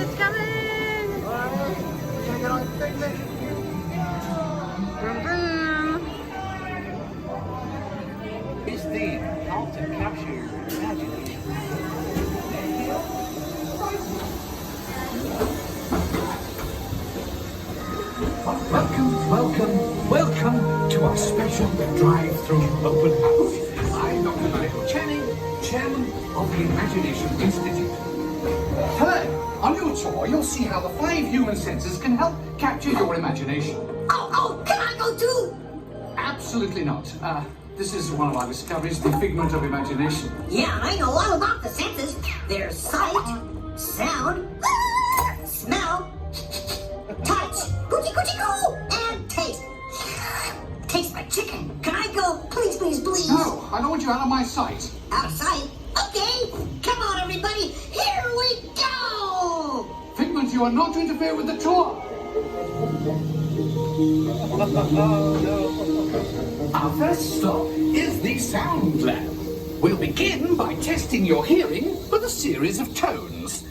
it's coming! We're gonna get on Figment. Vroom, vroom. His theme, how to capture your imagination. Welcome to our special drive-through open house. I'm Dr. Michael Channing, Chairman of the Imagination Institute. Today, on your tour, you'll see how the 5 human senses can help capture your imagination. Oh, can I go too? Absolutely not. This is one of our discoveries, the figment of imagination. Yeah, I know all about the senses. There's sight, sound, smell, touch, coochie coochie coo, and taste. Taste my chicken. Can I go? Please, please, please. No, I don't want you out of my sight. Out of sight? Okay. Come on, everybody. Here we go. Figment, you are not to interfere with the tour. Our first stop is the sound lab. We'll begin by testing your hearing with a series of tones.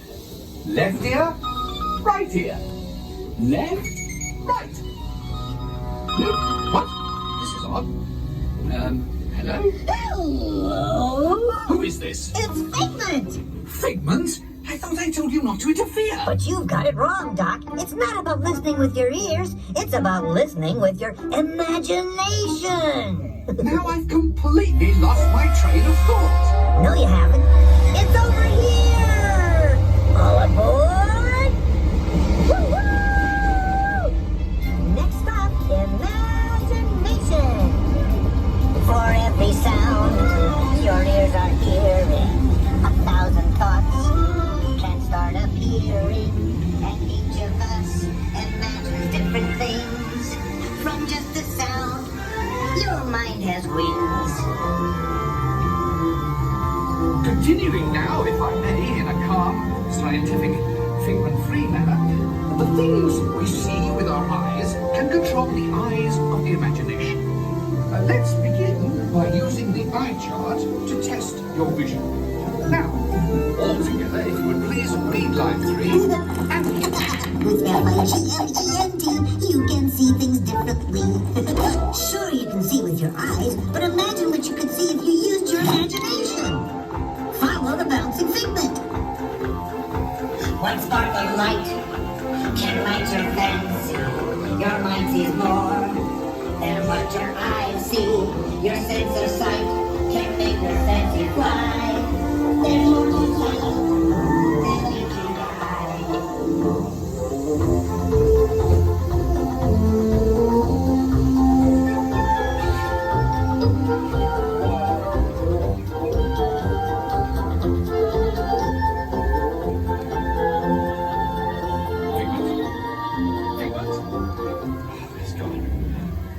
Left ear, right ear. Left, right. What? This is odd. Hello? Hello. Who is this? It's Figment. Figment? I thought I told you not to interfere. But you've got it wrong, Doc. It's not about listening with your ears. It's about listening with your imagination. Now I've completely lost my train of thought. No, you haven't. It's over here. All aboard. Woo-hoo! Next stop, imagination. For every sound your ears are hearing, 1,000 thoughts can start appearing, and each of us imagines different things from just the sound. Your mind has wings. Continuing now, if I may, in a calm, scientific, figment-free manner, the things we see with our eyes can control the eyes of the imagination. Let's begin by using the eye chart to test your vision. Now, all together, if you would please read line 3 and With F-I-G-M-E-N-T, you can see things differently. Sure, you can see with your eyes, but imagine what you could see if you used your imagination. Follow the bouncing figment. One spark of light can light your fancy. Your mind sees more than what your eyes see. Your sense of sight can make your fancy fly. There's more to sight than meets your eye.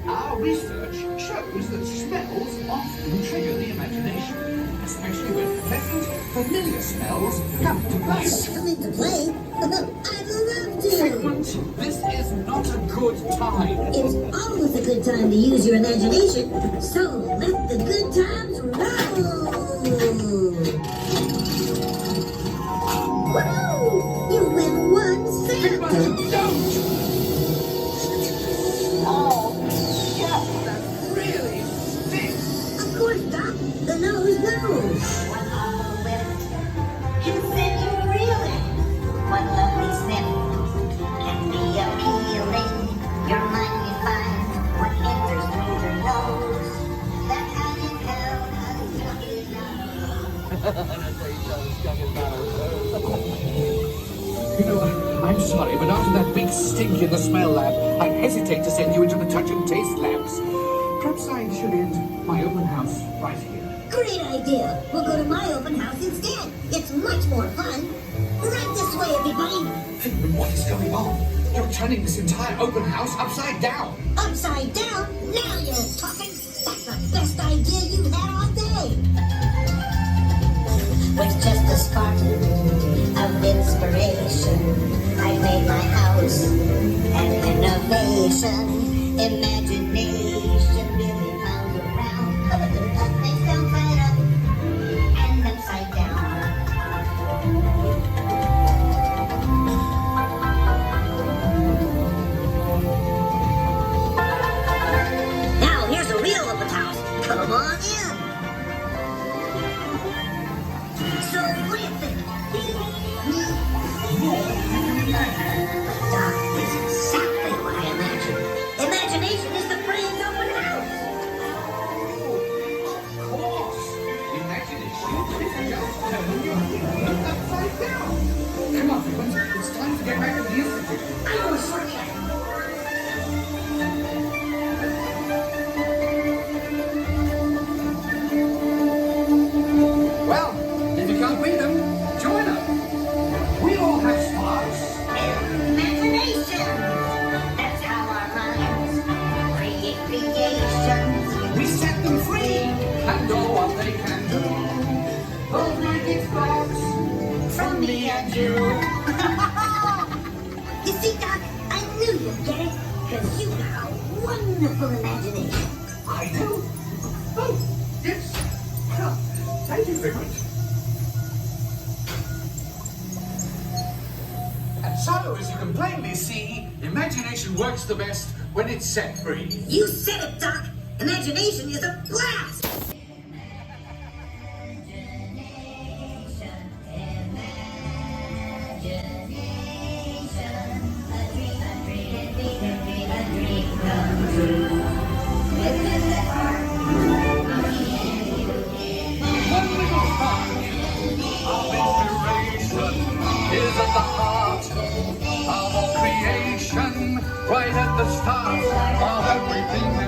Our research shows that smells often trigger the imagination, especially when pleasant, familiar smells come to play. Come into play? I'd love to. Figment, this is not a good time. It's always a good time to use your imagination. So let the good times roll. Woo! You win one cent. Figment, don't! Oh, yeah, that really stinks. Of course, Doc. The nose knows. One awful whiff can send you reeling. One lovely sniff can be appealing. Your mind defines what enters through your nose. That's how you tell how to You know, I'm sorry, but after that big stink in the smell lab, I hesitate to send you into the touch and taste labs. Perhaps I should end my open house right here. Great idea. We'll go to my open house instead. It's much more fun. Right this way, everybody. Figment, what is going on? You're turning this entire open house upside down. Upside down? Now you're talking. That's the best idea you've had all day. With just a spark of inspiration, I made my house an innovation. Imagination really found around. Things down right up and upside down. you. You see, Doc, I knew you'd get it, because you got a wonderful imagination. I do? Oh, yes. Well, thank you very much. And so, as you can plainly see, imagination works the best when it's set free. You said it, Doc. Imagination is a blast. One little spark of inspiration is at the heart of all creation, right at the start of everything